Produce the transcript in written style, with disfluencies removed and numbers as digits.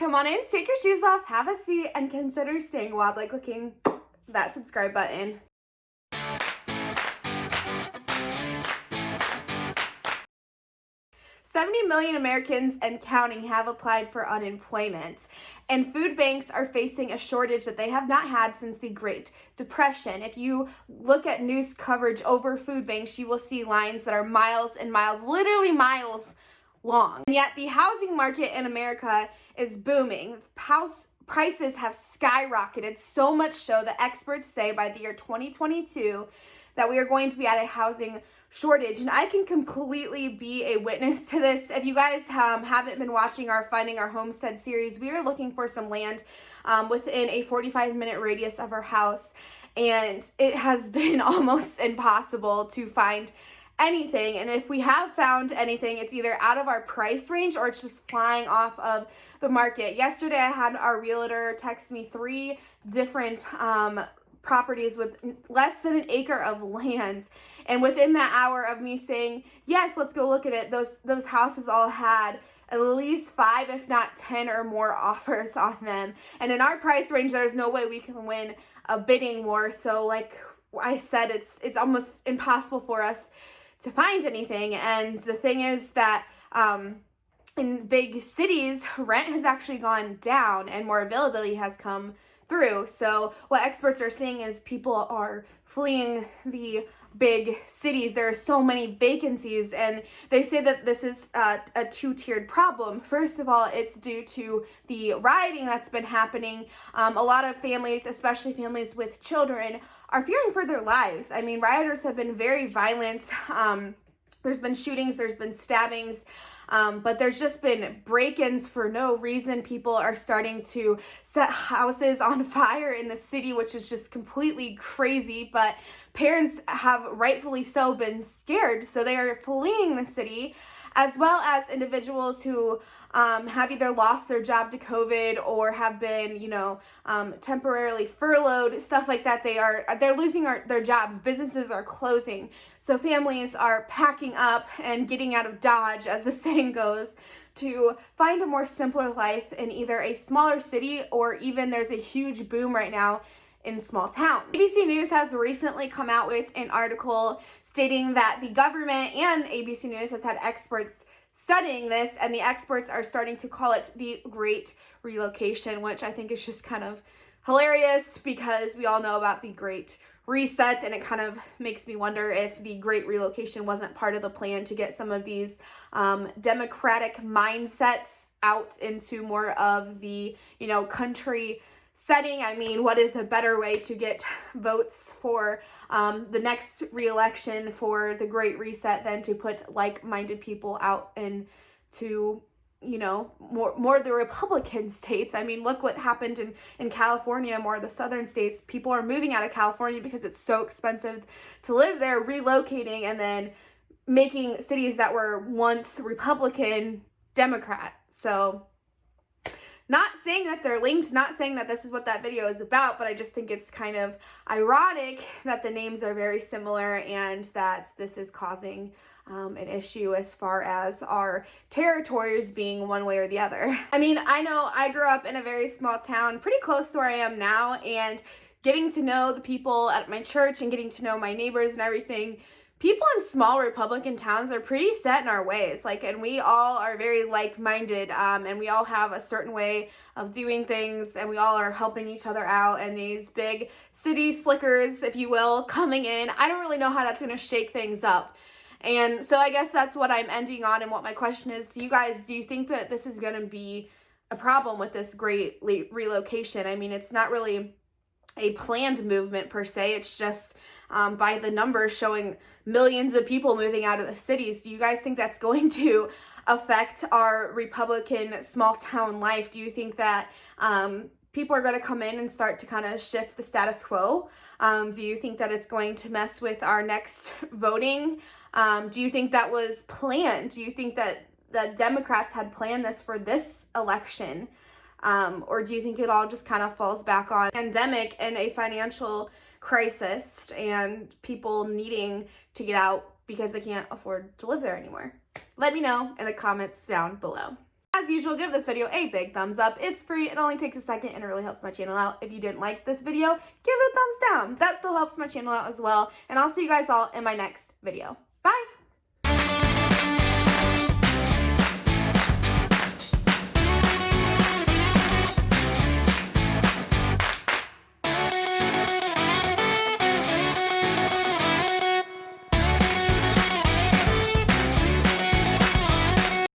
come on in, take your shoes off, have a seat, and consider staying wild by clicking that subscribe button. $70 million Americans and counting have applied for unemployment, and food banks are facing a shortage that they have not had since the Great Depression. If you look at news coverage over food banks, you will see lines that are miles and miles, literally miles long. And yet the housing market in America is booming. House prices have skyrocketed, so much so that experts say by the year 2022 that we are going to be at a housing shortage. And I can completely be a witness to this. If you guys haven't been watching our Finding Our Homestead series, we are looking for some land within a 45-minute radius of our house, and it has been almost impossible to find anything. And if we have found anything, it's either out of our price range or it's just flying off of the market. Yesterday I had our realtor text me 3 different properties with less than an acre of land, and within that hour of me saying yes, let's go look at it, those houses all had at least 5, if not 10 or more offers on them. And in our price range, there's no way we can win a bidding war. So like I said, it's almost impossible for us to find anything. And the thing is that in big cities, rent has actually gone down and more availability has come through. So what experts are saying is people are fleeing the big cities. There are so many vacancies, and they say that this is a 2-tiered problem. First of all, it's due to the rioting that's been happening. A lot of families, especially families with children, are fearing for their lives. I mean, rioters have been very violent. There's been shootings, there's been stabbings, but there's just been break-ins for no reason. People are starting to set houses on fire in the city, which is just completely crazy, but parents have rightfully so been scared, so they are fleeing the city, as well as individuals who have either lost their job to COVID or have been, temporarily furloughed, stuff like that. They're losing their jobs. Businesses are closing. So families are packing up and getting out of Dodge, as the saying goes, to find a more simpler life in either a smaller city or even there's a huge boom right now in small towns. ABC News has recently come out with an article stating that the government and ABC News has had experts studying this, and the experts are starting to call it the Great Relocation, which I think is just kind of hilarious because we all know about the Great Reset, and it kind of makes me wonder if the Great Relocation wasn't part of the plan to get some of these democratic mindsets out into more of the, country setting. I mean, what is a better way to get votes for the next re-election for the Great Reset than to put like-minded people out into, more of the Republican states? I mean, look what happened in California, more of the southern states. People are moving out of California because it's so expensive to live there, relocating, and then making cities that were once Republican Democrat. So not saying that they're linked, not saying that this is what that video is about, but I just think it's kind of ironic that the names are very similar and that this is causing an issue as far as our territories being one way or the other. I mean, I know I grew up in a very small town, pretty close to where I am now, and getting to know the people at my church and getting to know my neighbors and everything, people in small Republican towns are pretty set in our ways, and we all are very like-minded, and we all have a certain way of doing things, and we all are helping each other out, and these big city slickers, if you will, coming in, I don't really know how that's going to shake things up. And so I guess that's what I'm ending on, and what my question is to you guys: do you think that this is going to be a problem with this Great Relocation? I mean, it's not really a planned movement per se, it's just by the numbers showing millions of people moving out of the cities. Do you guys think that's going to affect our Republican small town life? Do you think that people are going to come in and start to kind of shift the status quo? Do you think that it's going to mess with our next voting? Do you think that was planned? Do you think that the Democrats had planned this for this election? Or do you think it all just kind of falls back on pandemic and a financial crisis and people needing to get out because they can't afford to live there anymore? Let me know in the comments down below. as usual, give this video a big thumbs up. It's free, it only takes a second, and it really helps my channel out. If you didn't like this video, give it a thumbs down. That still helps my channel out as well. And I'll see you guys all in my next video. Bye!